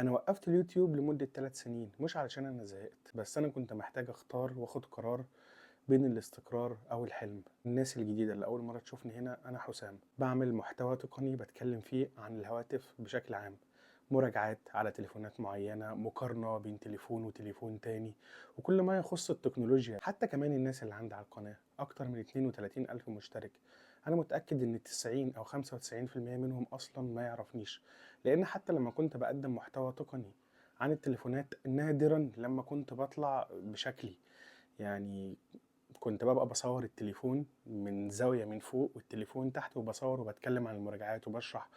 أنا وقّفت اليوتيوب لمدة 3 سنين، مش علشان أنا زهقت، بس أنا كنت محتاج أختار وآخُد قرار بين الاستقرار أو الحلم. الناس الجديدة اللي أول مرّة تشوفني هنا، أنا حسام، باعمل محتوى تقني باتكلّم فيه عن الهواتف بشكل عام، مراجعات على تليفونات معيّنة، مقارنة بين تليفون وتليفون تاني، وكل ما يخُص التكنولوجيا. حتى كمان الناس اللي عندي على القناة أكتر من 32,000 مشترك، أنا متأكد إن 90 أو 95% منهم أصلًا ما يعرفنيش. لأن حتى لما كنت بقدم محتوى تقني عن التليفونات، نادرا لما كنت بطلع بشكلي. يعني كنت ببقى بصور التليفون من زاوية من فوق والتليفون تحت، وبصور وبتكلم عن المراجعات وبشرح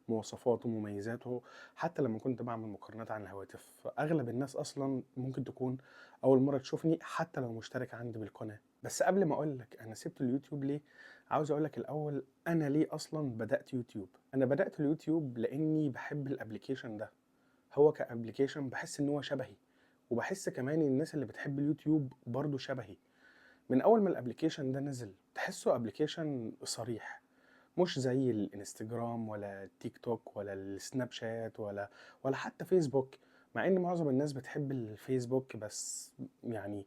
مواصفاته ومميزاته. حتى لما كنت بعمل مقارنات عن الهواتف، أغلب الناس أصلا ممكن تكون أول مرة تشوفني حتى لو مشترك عندي بالقناة. بس قبل ما أقولك أنا سبت اليوتيوب ليه، عاوز أقولك الأول أنا ليه أصلا بدأت يوتيوب. أنا بدأت اليوتيوب لأني بحب الأبليكيشن ده. هو كأبليكيشن بحس إن هو شبهي، وبحس كمان الناس اللي بتحب اليوتيوب برضو شبهي. من اول ما الابليكيشن ده نزل تحسه ابليكيشن صريح، مش زي الانستجرام ولا التيك توك ولا السناب شات ولا حتى فيسبوك. مع ان معظم الناس بتحب الفيسبوك، بس يعني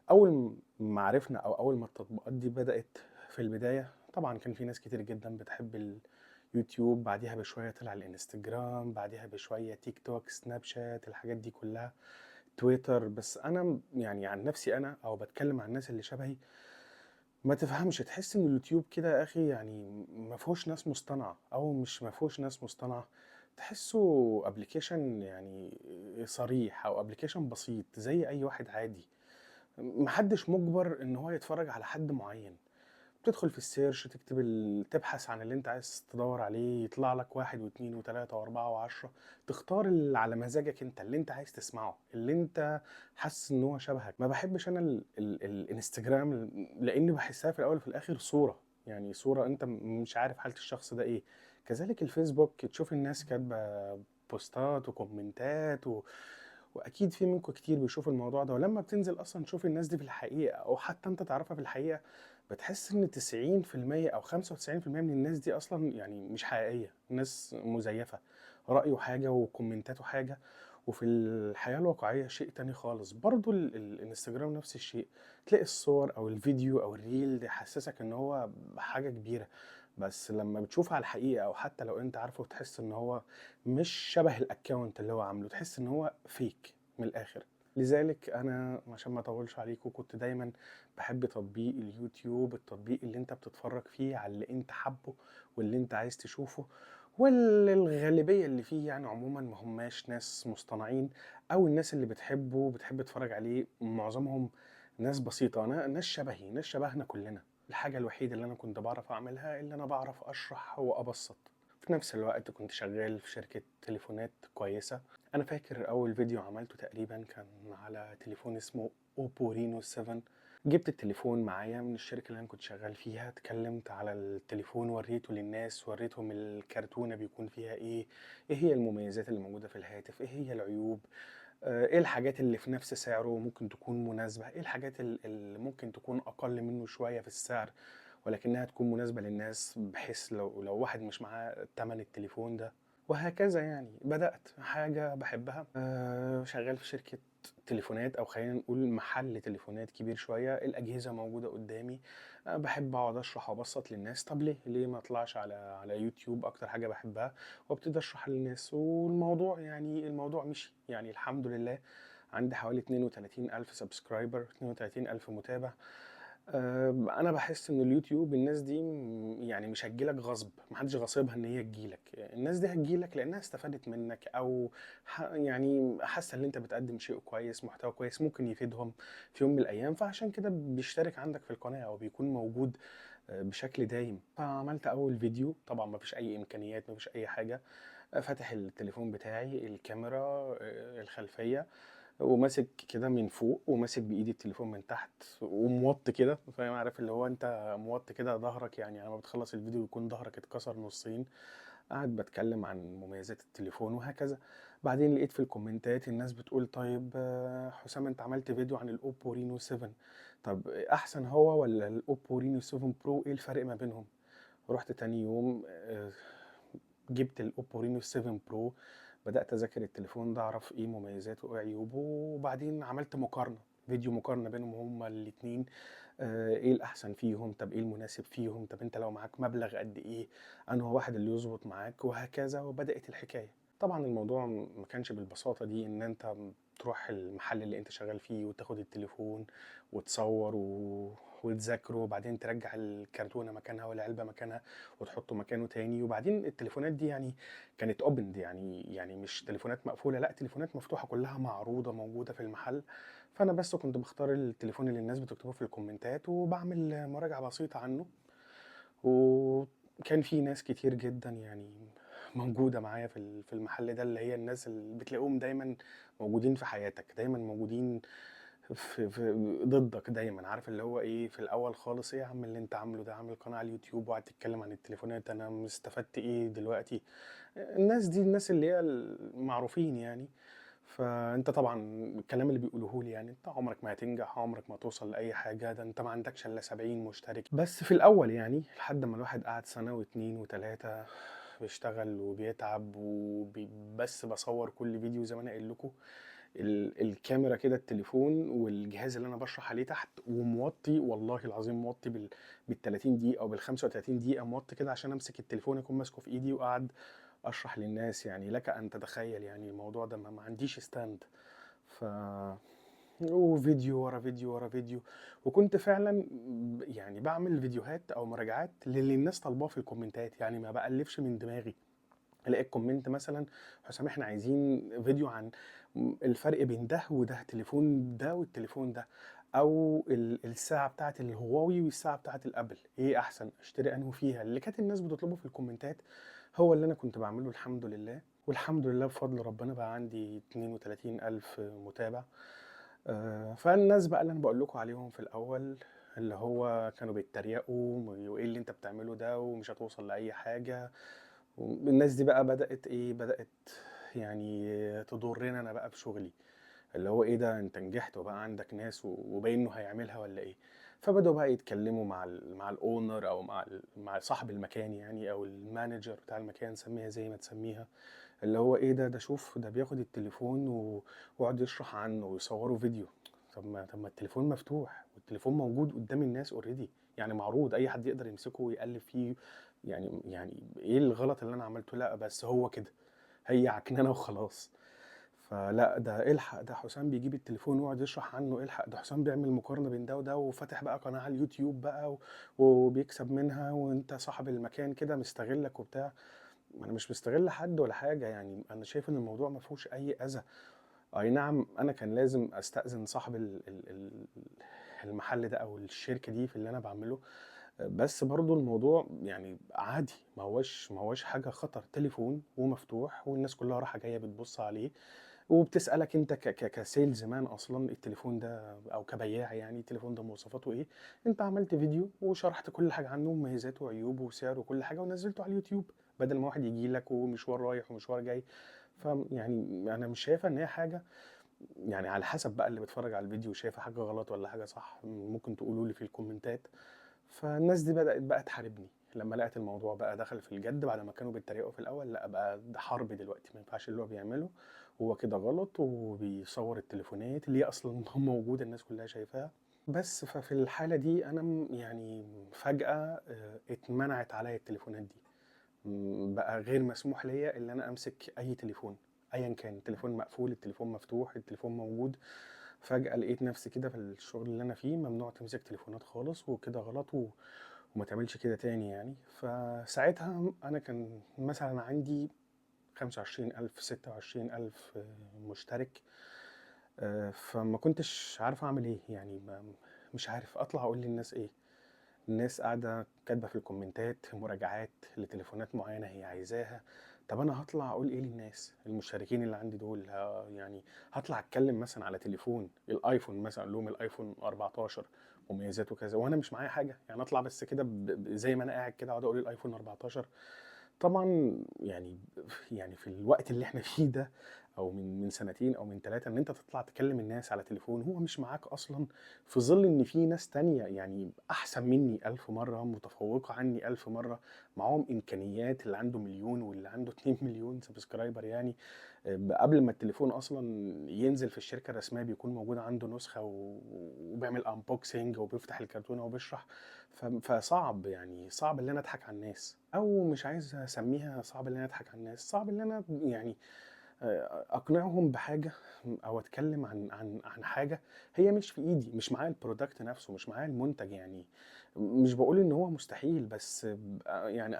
اول ما عرفنا او اول ما التطبيقات دي بدأت في البداية، طبعا كان في ناس كتير جدا بتحب اليوتيوب، بعديها بشوية طلع الانستجرام، بعديها بشوية تيك توك، سناب شات، الحاجات دي كلها، تويتر. بس انا يعني عن نفسي انا، او بتكلم عن الناس اللي شبهي، ما تفهمش، تحس ان اليوتيوب كده يا اخي يعني ما فيهوش ناس مصطنعه، او مش ما فيهوش ناس مصطنعه، تحسه ابلكيشن يعني صريح، او ابلكيشن بسيط زي اي واحد عادي. محدش مجبر ان هو يتفرج على حد معين. بتدخل في السيرش تكتب تبحث عن اللي انت عايز تدور عليه، يطلع لك واحد واثنين وثلاثة واربعة وعشرة. تختار اللي على مزاجك انت، اللي انت عايز تسمعه، اللي انت حاسس ان هو شبهك. ما بحبش انا الانستجرام، لان بحسها في الاول وفي الاخر صورة، يعني صورة انت مش عارف حالة الشخص ده ايه. كذلك الفيسبوك، تشوف الناس كاتبة بوستات وكومنتات واكيد في منكم كتير بيشوف الموضوع ده، ولما بتنزل اصلا تشوف الناس دي في الحقيقة، او حتى انت تعرفها في الحقيقة، بتحس ان 90% او 95% من الناس دي اصلا يعني مش حقيقية، ناس مزيفة، رأيه حاجة وكومنتاته حاجة، وفي الحياة الواقعية شيء تاني خالص. برضو الانستجرام نفس الشيء، تلاقي الصور او الفيديو او الريل ده يحسسك ان هو حاجة كبيرة، بس لما بتشوفها على الحقيقة، او حتى لو انت عارفه، تحس ان هو مش شبه الاكونت اللي هو عامله، تحس ان هو فيك من الاخر. لذلك انا عشان ما اطولش عليكم، كنت دايما بحب تطبيق اليوتيوب، التطبيق اللي انت بتتفرج فيه على اللي انت حبه واللي انت عايز تشوفه، والغالبية اللي فيه يعني عموما ما هماش ناس مصطنعين، او الناس اللي بتحب تتفرج عليه معظمهم ناس بسيطة، ناس شبهي، ناس شبهنا كلنا. الحاجة الوحيدة اللي انا كنت بعرف اعملها اللي انا بعرف اشرح وابسط. في نفس الوقت كنت شغال في شركة تليفونات كويسة. انا فاكر اول فيديو عملته تقريبا كان على تليفون اسمه اوبو رينو 7. جبت التليفون معايا من الشركة اللي انا كنت شغال فيها، اتكلمت على التليفون، وريته للناس، وريتهم الكرتونة بيكون فيها ايه، ايه هي المميزات اللي موجودة في الهاتف، ايه هي العيوب، ايه الحاجات اللي في نفس سعره ممكن تكون مناسبة، ايه الحاجات اللي ممكن تكون اقل منه شوية في السعر ولكنها تكون مناسبة للناس، بحيث لو واحد مش معاه تمن التليفون ده. وهكذا يعني بدأت حاجة بحبها. شغال في شركة تليفونات، أو خلينا نقول محل تليفونات كبير شوية، الأجهزة موجودة قدامي. بحب أقعد أشرح وأبسط للناس. طب ليه ما أطلعش على يوتيوب، أكتر حاجة بحبها، وابتدي أشرح للناس. والموضوع يعني الموضوع مشي يعني الحمد لله. عندي حوالي 32 ألف سبسكرايبر، 32 ألف متابع. انا بحس ان اليوتيوب الناس دي يعني مش هتجيلك غصب، محدش غاصبها ان هي تجيلك. الناس دي هتجيلك لانها استفادت منك، او يعني حاسه ان انت بتقدم شيء كويس، محتوى كويس ممكن يفيدهم في يوم من الايام، فعشان كده بيشترك عندك في القناه او بيكون موجود بشكل دايم. فعملت اول فيديو، طبعا مفيش اي امكانيات، مفيش اي حاجه، فاتح التليفون بتاعي، الكاميرا، الخلفيه، وماسك كده من فوق، وماسك بايدي التليفون من تحت، وموطي كده، فاهم؟ عارف اللي هو انت موطي كده ظهرك، يعني لما بتخلص الفيديو يكون ظهرك اتكسر نصين. قاعد بتكلم عن مميزات التليفون وهكذا. بعدين لقيت في الكومنتات الناس بتقول طيب حسام انت عملت فيديو عن الاوبو رينو 7، طب احسن هو ولا الاوبو رينو 7 برو، ايه الفرق ما بينهم؟ رحت تاني يوم جبت الاوبو رينو 7 برو، بدأت أذاكر التليفون ده، أعرف إيه مميزاته وإيه عيوبه، وبعدين عملت مقارنة، فيديو مقارنة بينهم هما الاتنين. إيه الأحسن فيهم، طب إيه المناسب فيهم، طب أنت لو معاك مبلغ قد إيه، أنهي واحد اللي يظبط معاك، وهكذا. وبدأت الحكاية. طبعا الموضوع ما كانش بالبساطة دي، إن أنت تروح المحل اللي أنت شغال فيه وتاخد التليفون وتصور وتذاكره، وبعدين ترجع الكرتونة مكانها والعلبة مكانها وتحطه مكانه تاني. وبعدين التليفونات دي يعني كانت اوبند، يعني مش تليفونات مقفولة، لا تليفونات مفتوحة كلها معروضة موجودة في المحل. فأنا بس كنت بختار التليفون اللي الناس بتكتبه في الكومنتات وبعمل مراجعة بسيطة عنه. وكان في ناس كتير جدا يعني موجودة معايا في المحل ده، اللي هي الناس اللي بتلاقيهم دايما موجودين في حياتك، دايما موجودين في ضدك دايما. عارف اللي هو ايه، في الاول خالص ايه يا عم اللي انت عامله ده، عامل قناة على اليوتيوب وقاعد تتكلم عن التليفونات، انا استفدت ايه دلوقتي؟ الناس دي الناس اللي هي المعروفين يعني. فانت طبعا الكلام اللي بيقولوه لي، يعني انت عمرك ما هتنجح، عمرك ما توصل لاي حاجه، ده انت ما عندكش الا 70 مشترك. بس في الاول يعني لحد ما الواحد قعد سنه واتنين وتلاته بيشتغل وبيتعب وبس بصور كل فيديو زي ما انا قايل لكم. الكاميرا كده، التليفون والجهاز اللي انا بشرح عليه تحت، وموطي والله العظيم موطي بال 30 دقيقه او بال 35 دقيقه، موطي كده عشان امسك التليفون اكون ماسكه في ايدي وقاعد اشرح للناس. يعني لك ان تتخيل يعني الموضوع ده ما عنديش ستاند. ف وفيديو ورا فيديو ورا فيديو. وكنت فعلا يعني بعمل فيديوهات او مراجعات للي الناس طالباه في الكومنتات، يعني ما بألفش من دماغي. الاقي الكومنت مثلا: حسام احنا عايزين فيديو عن الفرق بين ده وده، التليفون ده والتليفون ده، او الساعه بتاعه الهواوي والساعه بتاعه الابل، ايه احسن اشتري انه فيها. اللي كانت الناس بتطلبه في الكومنتات هو اللي انا كنت بعمله، الحمد لله. والحمد لله بفضل ربنا بقى عندي 32 ألف متابع. فالناس بقى اللي انا بقول لكم عليهم في الاول، اللي هو كانوا بيتريقوا وايه اللي انت بتعمله ده ومش هتوصل لاي حاجه. الناس دي بقى بدأت ايه، بدأت يعني تضرني انا بقى في شغلي. اللي هو ايه ده، انت نجحت وبقى عندك ناس وباين انه هيعملها ولا ايه؟ فبدأوا بقى يتكلموا مع الاونر او مع صاحب المكان يعني، او المانجر بتاع المكان، سميها زي ما تسميها. اللي هو ايه ده شوف ده بياخد التليفون ويقعد يشرح عنه ويصوروا فيديو. طب ما التليفون مفتوح والتليفون موجود قدام الناس اوريدي، يعني معروض اي حد يقدر يمسكه ويقلب فيه. يعني ايه الغلط اللي انا عملته؟ لا بس هو كده، هي عكننه وخلاص. فلا ده الحق، ده حسام بيجيب التليفون ويقعد يشرح عنه، الحق ده حسام بيعمل مقارنة بين ده وده وفاتح بقى قناة على اليوتيوب بقى وبيكسب منها، وانت صاحب المكان كده مستغلك وبتاع. انا مش مستغل حد ولا حاجة، يعني انا شايف ان الموضوع ما فيهوش اي اذى. اي نعم انا كان لازم استأذن صاحب المحل ده او الشركة دي في اللي انا بعمله، بس برضو الموضوع يعني عادي، ما هوش حاجة خطر. تليفون ومفتوح والناس كلها رايحة جاية بتبص عليه وبتسألك انت كسيلز مان اصلا التليفون ده، او كبياع يعني التليفون ده مواصفاته ايه. انت عملت فيديو وشرحت كل حاجة عنه، مميزاته وعيوبه وسعره وكل حاجة، ونزلته على اليوتيوب بدل ما واحد يجي لك ومشوار رايح ومشوار جاي. فيعني انا مش شايفة ان هي حاجة، يعني على حسب بقى اللي بيتفرج على الفيديو شايفة حاجة غلط ولا حاجة صح، ممكن تقولوا لي في الكومنتات. فالناس دي بدأت بقى تحاربني لما لقت الموضوع بقى دخل في الجد، بعد ما كانوا بيتريقوا في الأول لا بقى ده حرب دلوقتي، ما ينفعش اللي هو بيعمله، هو كده غلط، وبيصور التليفونات اللي هي أصلا موجودة الناس كلها شايفاها. بس ففي الحالة دي أنا يعني فجأة اتمنعت عليا التليفونات دي. بقى غير مسموح ليا إن أنا أمسك أي تليفون أيا كان، التليفون مقفول، التليفون مفتوح، التليفون موجود. فجأة لقيت نفسي كده في الشغل اللي أنا فيه ممنوع تمسك تليفونات خالص، وكده غلط وما تعملش كده تاني يعني. فساعتها أنا كان مثلا عندي 25,000 26,000 مشترك. فما كنتش عارف أعمل إيه يعني، مش عارف أطلع أقول للناس إيه. الناس قاعدة كاتبة في الكومنتات مراجعات لتليفونات معينة هي عايزاها. طب أنا هطلع أقول إيه للناس المشتركين اللي عندي دول؟ يعني هطلع أتكلم مثلا على تليفون الآيفون مثلا، أقول لهم الآيفون 14 مميزاته كذا وأنا مش معايا حاجة؟ يعني أطلع بس كده زي ما أنا قاعد كده أقعد أقول الآيفون 14؟ طبعا يعني في الوقت اللي احنا فيه ده او من سنتين او من 3 ان انت تطلع تكلم الناس على تليفون هو مش معاك اصلا، في ظل ان في ناس تانية يعني احسن مني 1000 مرة، متفوقة عني 1000 مرة، معاهم امكانيات، اللي عنده مليون واللي عنده 2 مليون سبسكرايبر يعني. قبل ما التليفون اصلا ينزل في الشركة الرسمية بيكون موجود عنده نسخة وبيعمل انبوكسنج وبيفتح الكرتونة وبيشرح. فصعب يعني، صعب ان انا اضحك على الناس، او مش عايز اسميها صعب ان انا اضحك على الناس، صعب ان انا يعني اقنعهم بحاجه، او اتكلم عن حاجه هي مش في ايدي، مش معايا البرودكت نفسه، مش معايا المنتج يعني. مش بقول ان هو مستحيل، بس يعني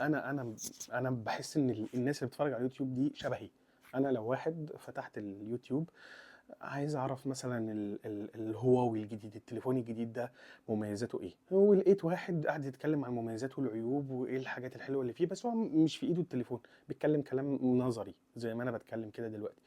انا بحس ان الناس اللي بتتفرج على اليوتيوب دي شبهي. انا لو واحد فتحت اليوتيوب عايز اعرف مثلا الهواوي الجديد، التليفون الجديد ده مميزاته ايه، ولقيت واحد قاعد يتكلم عن مميزاته والعيوب وايه الحاجات الحلوه اللي فيه، بس هو مش في ايده التليفون، بيتكلم كلام نظري زي ما انا بتكلم كده دلوقتي.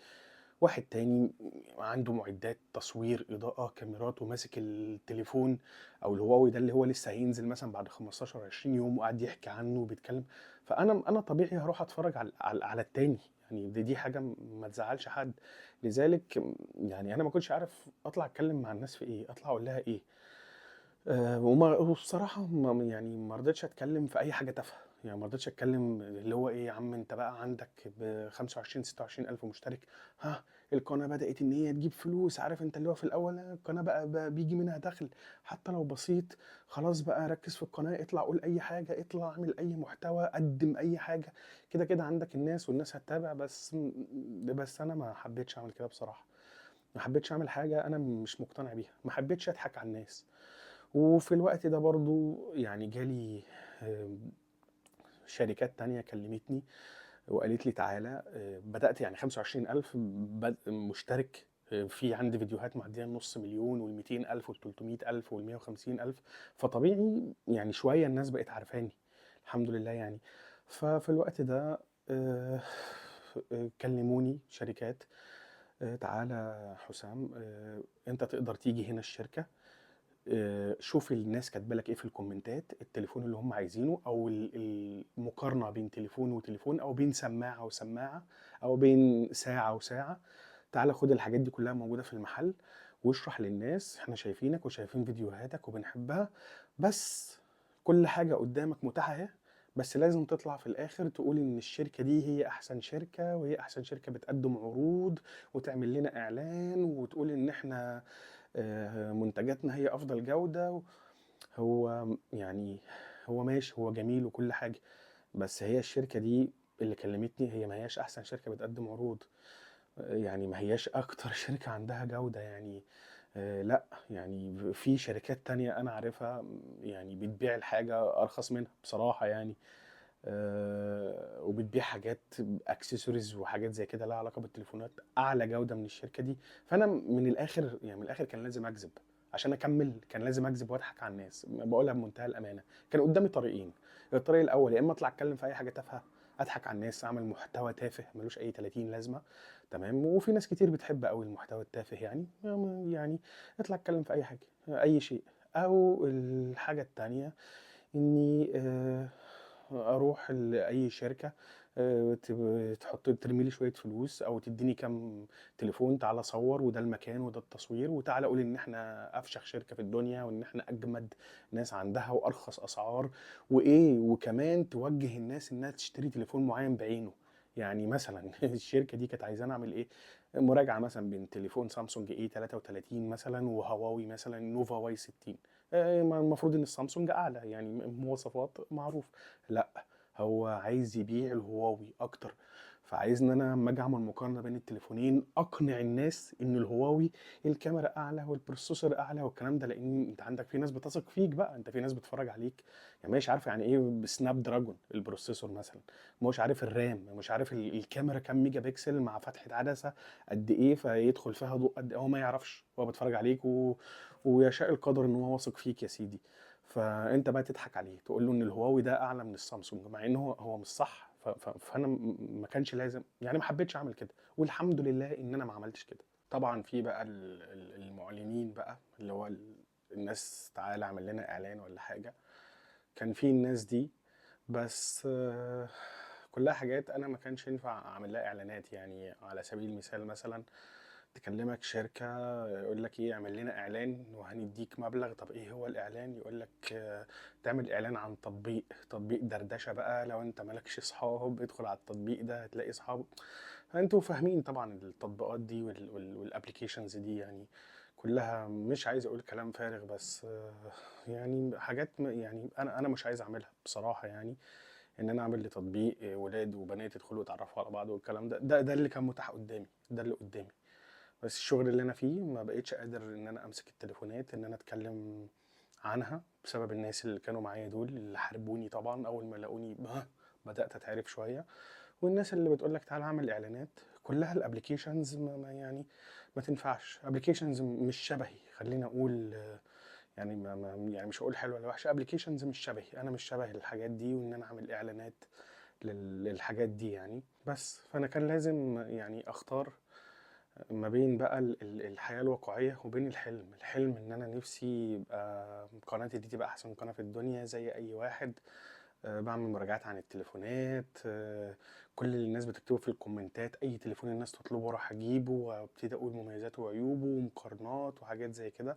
واحد تاني عنده معدات تصوير، اضاءه، كاميرات، وماسك التليفون او الهواوي ده اللي هو لسه هينزل مثلا بعد 15 20 يوم، وقاعد يحكي عنه وبيتكلم. فانا طبيعي هروح اتفرج على التاني. يعني دي حاجه ما تزعلش حد. لذلك يعني انا ما كنتش عارف اطلع اتكلم مع الناس في ايه، اطلع اقول لها ايه. وبصراحة يعني ما رضيتش اتكلم في اي حاجة تافهة. يعني ما رضيتش اتكلم اللي هو ايه، يا عم انت بقى عندك ب 25 26 الف مشترك، ها القناة بدأت ان هي تجيب فلوس، عارف انت اللي هو في الاول القناة بقى بيجي منها دخل حتى لو بسيط، خلاص بقى ركز في القناة، اطلع قول اي حاجة، اطلع اعمل اي محتوى، قدم اي حاجة، كده كده عندك الناس والناس هتتابع. بس انا ما حبيتش اعمل كده بصراحة. ما حبيتش اعمل حاجة انا مش مقتنع بيها، ما حبيتش اضحك على الناس. وفي الوقت ده برضو يعني جالي آم، شركات تانية كلمتني وقالت لي تعالى. بدأت يعني 25,000 مشترك، في عندي فيديوهات معدية النص مليون وال200 ألف وال300 ألف وال150 ألف. فطبيعي يعني شوية الناس بقت عارفاني، الحمد لله يعني. ففي الوقت ده آه، كلموني شركات، تعالى حسام، انت تقدر تيجي هنا الشركة، شوف الناس كاتبه لك ايه في الكومنتات، التليفون اللي هم عايزينه، او المقارنه بين تليفون وتليفون، او بين سماعه وسماعه، او بين ساعه وساعه. تعالى خد الحاجات دي كلها موجوده في المحل، واشرح للناس احنا شايفينك وشايفين فيديوهاتك وبنحبها، بس كل حاجه قدامك متاحه اهي. بس لازم تطلع في الاخر تقول ان الشركه دي هي احسن شركه، وهي احسن شركه بتقدم عروض، وتعمل لنا اعلان، وتقول ان احنا منتجاتنا هي افضل جودة. هو يعني هو ماشي، هو جميل وكل حاجة، بس هي الشركة دي اللي كلمتني هي ما هياش احسن شركة بتقدم عروض، يعني ما هياش اكتر شركة عندها جودة يعني. لا يعني في شركات تانية انا عارفها يعني بتبيع الحاجة ارخص منها بصراحة يعني. وبتبيع حاجات اكسسوارز وحاجات زي كده لها علاقه بالتليفونات اعلى جوده من الشركه دي. فانا من الاخر يعني، من الاخر كان لازم اكذب عشان اكمل، كان لازم اكذب واضحك على الناس، بقولها بمنتهى الامانه. كان قدامي طريقين، الطريق الاول يا اما اطلع اتكلم في اي حاجه تافهه، اضحك على الناس، اعمل محتوى تافه ملوش اي 30 لازمه، تمام، وفي ناس كتير بتحب قوي المحتوى التافه يعني اطلع اتكلم في اي حاجه، اي شيء. او الحاجه التانيه اني اروح لاي شركه، تحط ترمي لي شويه فلوس او تديني كام تليفون، تعالى صور وده المكان وده التصوير، وتعالى قول ان احنا افشخ شركه في الدنيا وان احنا اجمد ناس عندها وارخص اسعار وايه، وكمان توجه الناس انها تشتري تليفون معين بعينه. يعني مثلا الشركه دي كانت عايزاني اعمل ايه، مراجعه مثلا بين تليفون سامسونج اي 33 مثلا وهواوي مثلا نوفا واي 60. المفروض ان السامسونج اعلى يعني مواصفات معروف، لا هو عايز يبيع الهواوي اكتر. فعايز ان انا لما اجي اعمل مقارنه بين التليفونين اقنع الناس ان الهواوي الكاميرا اعلى والبروسيسور اعلى والكلام ده، لان انت عندك في ناس بتثق فيك بقى، انت في ناس بتتفرج عليك يعني مش عارف يعني ايه بسناب دراجون البروسيسور مثلا، مش عارف الرام، مش عارف الكاميرا كام ميجا بكسل مع فتحه عدسه قد ايه فيدخل فيها ضوء قد ايه، هو ما يعرفش، هو بيتفرج عليك ويشاء القدر ان هو واثق فيك يا سيدي. فانت بقى تضحك عليه تقول له ان الهواوي ده اعلى من السامسونج، مع ان هو مش صح. فانا ما كانش لازم يعني، ما حبيتش اعمل كده، والحمد لله ان انا ما عملتش كده. طبعا في بقى المعلنين بقى اللي هو الناس تعالى اعمل لنا اعلان ولا حاجه، كان في الناس دي، بس كلها حاجات انا ما كانش ينفع اعمل لها اعلانات. يعني على سبيل المثال مثلا تكلمك شركة يقول لك ايه، اعمل لنا اعلان وهنديك مبلغ. طب ايه هو الاعلان؟ يقول لك تعمل اعلان عن تطبيق دردشة بقى، لو انت مالكش صحاب ادخل على التطبيق ده هتلاقي صحاب. فانتوا فاهمين طبعا التطبيقات دي والابليكيشنز دي، يعني كلها مش عايز اقول كلام فارغ، بس يعني حاجات يعني انا مش عايز اعملها بصراحة. يعني ان انا اعمل لي تطبيق ولاد وبنات يدخلوا يتعرفوا على بعض والكلام ده اللي كان متاح قدامي، ده اللي قدامي. بس الشغل اللي انا فيه ما بقيتش قادر ان انا امسك التليفونات ان انا اتكلم عنها، بسبب الناس اللي كانوا معايا دول اللي حاربوني طبعا اول ما لاقوني بدات اتعرف شويه. والناس اللي بتقول لك تعالى اعمل اعلانات، كلها الابلكيشنز يعني ما تنفعش. ابلكيشنز مش شبهي، خلينا اقول يعني يعني مش هقول حلوه ولا وحشه، ابلكيشنز مش شبهي، انا مش شبه الحاجات دي وان انا اعمل اعلانات للحاجات دي يعني. بس فانا كان لازم يعني اختار ما بين بقى الحياة الواقعية وبين الحلم ان انا نفسي يبقى قناتي دي تبقى احسن قناة في الدنيا زي اي واحد. بعمل مراجعات عن التليفونات، كل اللي الناس بتكتبه في الكومنتات، اي تليفون الناس تطلبه راح اجيبه وابتدي اقول مميزاته وعيوبه ومقارنات وحاجات زي كده.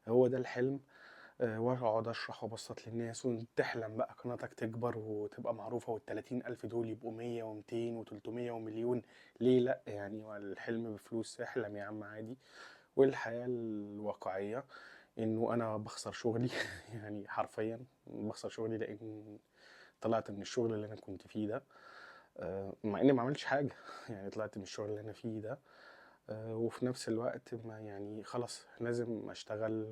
هو ده الحلم. واقعد اشرح وابسط للناس وتحلم بقى قناتك تكبر وتبقى معروفة، وال30,000 دول يبقوا 100 و200 و300 ومليون. ليه لأ؟ يعني الحلم بفلوس، احلم يا عم عادي. والحياة الواقعية انه انا بخسر شغلي يعني حرفيا بخسر شغلي، لان طلعت من الشغل اللي انا كنت فيه ده، مع اني ما عملتش حاجة يعني طلعت من الشغل اللي انا فيه ده. وفي نفس الوقت ما يعني خلاص لازم اشتغل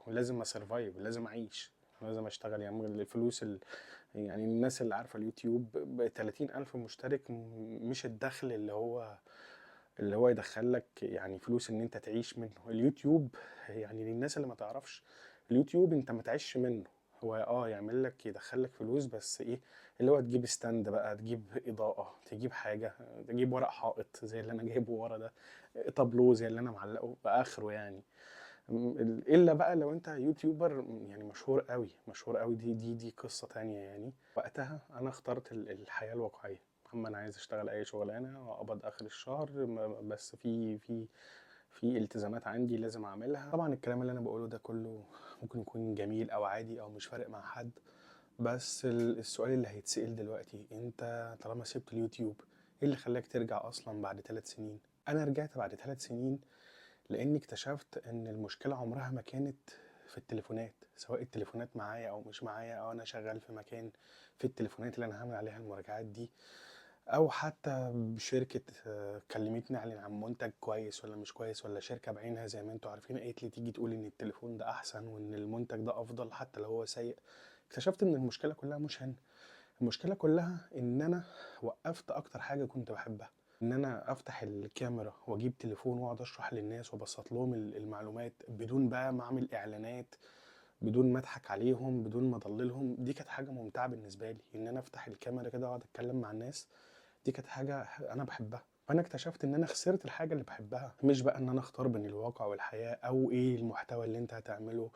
ولازم اسرفايف، لازم اعيش، لازم اشتغل. يعني الفلوس يعني الناس اللي عارفة اليوتيوب ب 30,000 مشترك مش الدخل اللي هو يدخلك يعني فلوس ان انت تعيش منه. اليوتيوب يعني للناس اللي ما تعرفش، اليوتيوب انت ما تعيش منه. هو يعمل لك يدخلك فلوس، بس ايه اللي هو تجيب ستاند بقى، تجيب اضاءة، تجيب حاجة، تجيب ورق حائط زي اللي انا جايبه ورا ده، طابلو زي اللي انا معلقه باخره يعني. الا بقى لو انت يوتيوبر يعني مشهور قوي مشهور قوي، دي قصة تانية يعني. وقتها انا اخترت الحياة الواقعية. اما انا عايز اشتغل اي شغلانة واقبض اخر الشهر، بس في التزامات عندي لازم اعملها. طبعا الكلام اللي انا بقوله ده كله ممكن يكون جميل او عادي او مش فارق مع حد، بس السؤال اللي هيتسأل دلوقتي، انت طالما سبت اليوتيوب ايه اللي خلاك ترجع اصلا بعد 3 سنين؟ انا رجعت بعد 3 سنين لاني اكتشفت ان المشكلة عمرها ما كانت في التليفونات، سواء التليفونات معايا او مش معايا، او انا شغال في مكان في التليفونات اللي انا هعمل عليها المراجعات دي، او حتى شركة كلمتني عن منتج كويس ولا مش كويس، ولا شركة بعينها زي ما انتوا عارفين قالت لي تيجي تقول ان التليفون ده احسن وان المنتج ده افضل حتى لو هو سيء. اكتشفت ان المشكلة كلها مش هنا. المشكلة كلها ان انا وقفت اكتر حاجة كنت بحبها، ان انا افتح الكاميرا واجيب تليفون واقعد اشرح للناس وابسط لهم المعلومات بدون بقى ما اعمل اعلانات، بدون ما اضحك عليهم، بدون ما اضللهم. دي كانت حاجة ممتعة بالنسبة لي، ان انا افتح الكاميرا كده واقعد اتكلم مع الناس. دي كانت حاجة انا بحبها. فانا اكتشفت ان انا خسرت الحاجة اللي بحبها، مش بقى ان انا اختار بين الواقع والحياة او ايه المحتوى اللي انت هتعمله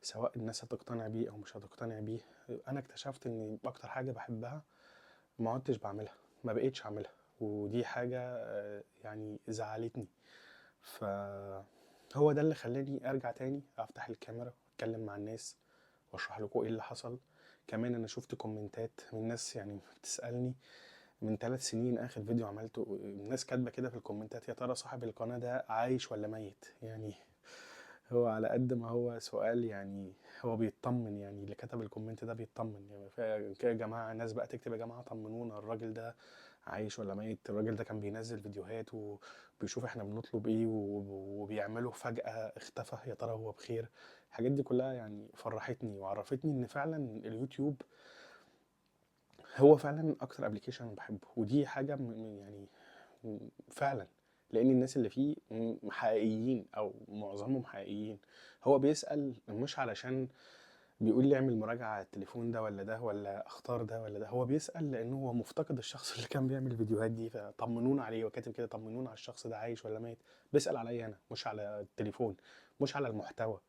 سواء الناس هتقتنع بيه او مش هتقتنع بيه. انا اكتشفت ان اكتر حاجة بحبها ما عدتش بعملها، ما بقيتش اعملها. ودي حاجة يعني زعلتني. فهو ده اللي خلاني ارجع تاني افتح الكاميرا واتكلم مع الناس واشرح لكم ايه اللي حصل. كمان انا شفت كومنتات من ناس يعني بتسألني من 3 سنين اخر فيديو عملته، الناس كاتبة كده في الكومنتات يا ترى صاحب القناة ده عايش ولا ميت؟ يعني هو على قد ما هو سؤال يعني هو بيطمن، يعني اللي كتب الكومنت ده بيطمن. يعني يا جماعة الناس بقى تكتب يا جماعة طمنونا الراجل ده عايش ولا ميت. الراجل ده كان بينزل فيديوهات وبيشوف احنا بنطلب ايه وبيعمله فجأة اختفى، يا ترى هو بخير؟ الحاجات دي كلها يعني فرحتني وعرفتني ان فعلا اليوتيوب هو فعلا اكتر ابلكيشن انا بحبه. ودي حاجة يعني فعلا، لان الناس اللي فيه حقيقيين او معظمهم حقيقيين. هو بيسأل مش علشان بيقول لي اعمل مراجعة على التليفون ده ولا ده ولا اختار ده ولا ده، هو بيسأل لانه هو مفتقد الشخص اللي كان بيعمل الفيديوهات دي، فطمنونا عليه وكاتب كده طمنونا على الشخص ده عايش ولا ميت. بيسأل عليا انا مش على التليفون، مش على المحتوى.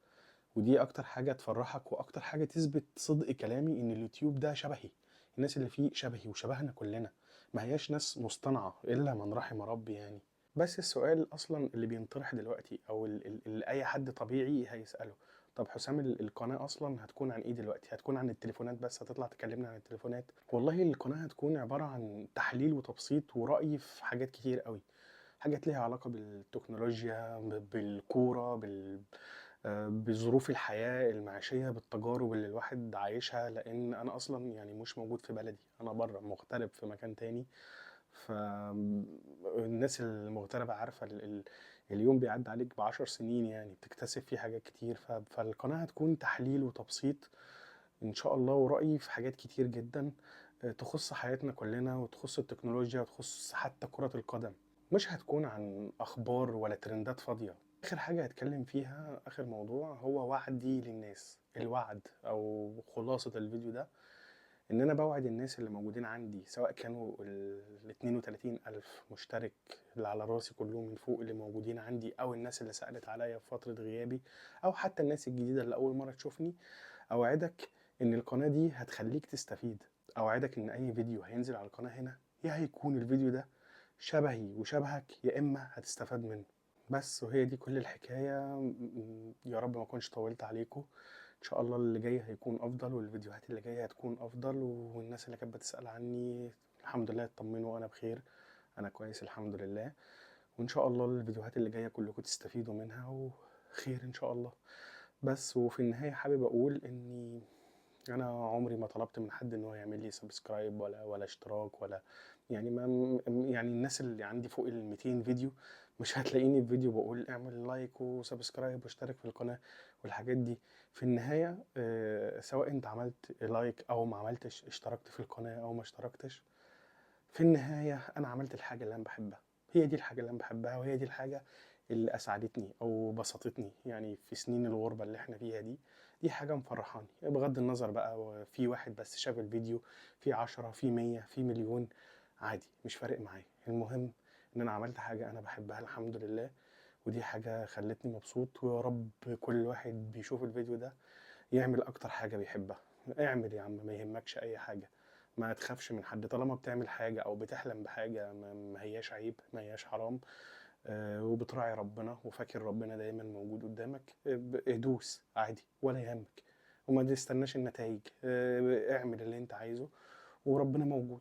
ودي اكتر حاجة تفرحك واكتر حاجة تثبت صدق كلامي ان اليوتيوب ده شبهي، الناس اللي فيه شبهي وشبهنا كلنا. ما هياش ناس مصطنعة إلا من رحم ربي يعني. بس السؤال أصلا اللي بينطرح دلوقتي أو اللي أي حد طبيعي هيسأله، طب حسام القناة أصلا هتكون عن إيه دلوقتي؟ هتكون عن التليفونات بس؟ هتطلع تكلمنا عن التليفونات؟ والله القناة هتكون عبارة عن تحليل وتبسيط ورأي في حاجات كتير قوي، حاجات ليها علاقة بالتكنولوجيا، بالكورة، بظروف الحياة المعيشية، بالتجارب اللي الواحد عايشها، لأن أنا أصلا يعني مش موجود في بلدي، أنا بره مغترب في مكان تاني. فالناس المغتربة عارفة اليوم بيعدي عليك ب10 سنين، يعني بتكتسب فيه حاجات كتير. فالقناة هتكون تحليل وتبسيط إن شاء الله، ورأيي في حاجات كتير جدا تخص حياتنا كلنا، وتخص التكنولوجيا، وتخص حتى كرة القدم. مش هتكون عن أخبار ولا ترندات فاضية. آخر حاجة هتكلم فيها، آخر موضوع، هو وعدي للناس. الوعد أو خلاصة الفيديو ده إن أنا بوعد الناس اللي موجودين عندي، سواء كانوا ال 32 ألف مشترك اللي على راسي كلهم من فوق اللي موجودين عندي، أو الناس اللي سألت عليا في فترة غيابي، أو حتى الناس الجديدة اللي أول مرة تشوفني. أوعدك إن القناة دي هتخليك تستفيد. أوعدك إن أي فيديو هينزل على القناة هنا، يا هيكون الفيديو ده شبهي وشبهك، يا إما هتستفاد منه. بس وهي دي كل الحكاية. يا رب ما أكونش طولت عليكم. إن شاء الله اللي جاي هيكون أفضل، والفيديوهات اللي جاية هتكون أفضل، والناس اللي كانت بتسأل عني الحمد لله اطمنوا، أنا بخير، أنا كويس الحمد لله. وإن شاء الله الفيديوهات اللي جاية كلكم تستفيدوا منها وخير إن شاء الله. بس وفي النهاية حابب أقول إني أنا عمري ما طلبت من حد إن هو يعمل لي سبسكرايب ولا اشتراك ولا يعني ما يعني الناس اللي عندي فوق ال 200 فيديو مش هتلاقيني في فيديو بقول اعمل لايك وسبسكرايب واشترك في القناة والحاجات دي. في النهاية سواء انت عملت لايك او ما عملتش، اشتركت في القناة او ما اشتركتش، في النهاية انا عملت الحاجة اللي انا بحبها. هي دي الحاجة اللي انا بحبها، وهي دي الحاجة اللي اسعدتني او بسطتني يعني في سنين الغربة اللي احنا فيها دي. دي حاجة مفرحاني بغض النظر بقى في واحد بس شاف الفيديو، في 10، في 100، في مليون، عادي مش فارق معايا. المهم ان انا عملت حاجة انا بحبها الحمد لله، ودي حاجة خلتني مبسوط. ويا رب كل واحد بيشوف الفيديو ده يعمل اكتر حاجة بيحبها. اعمل يا عم، ما يهمكش اي حاجة، ما تخافش من حد. طالما بتعمل حاجة او بتحلم بحاجة ما هياش عيب، ما هياش حرام. وبتراعي ربنا وفاكر ربنا دايما موجود قدامك، دوس عادي ولا يهمك، وما تستناش النتائج. اعمل اللي انت عايزه وربنا موجود.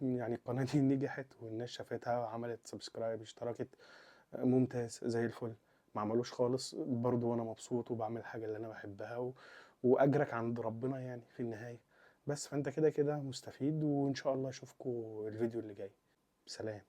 يعني القناة دي نجحت والناس شافتها وعملت سبسكرايب، اشتركت، ممتاز زي الفل. ما عملوش خالص برضو وانا مبسوط وبعمل الحاجة اللي انا بحبها واجرك عند ربنا يعني في النهاية. بس فانت كده كده مستفيد، وان شاء الله اشوفكوا الفيديو اللي جاي. سلام.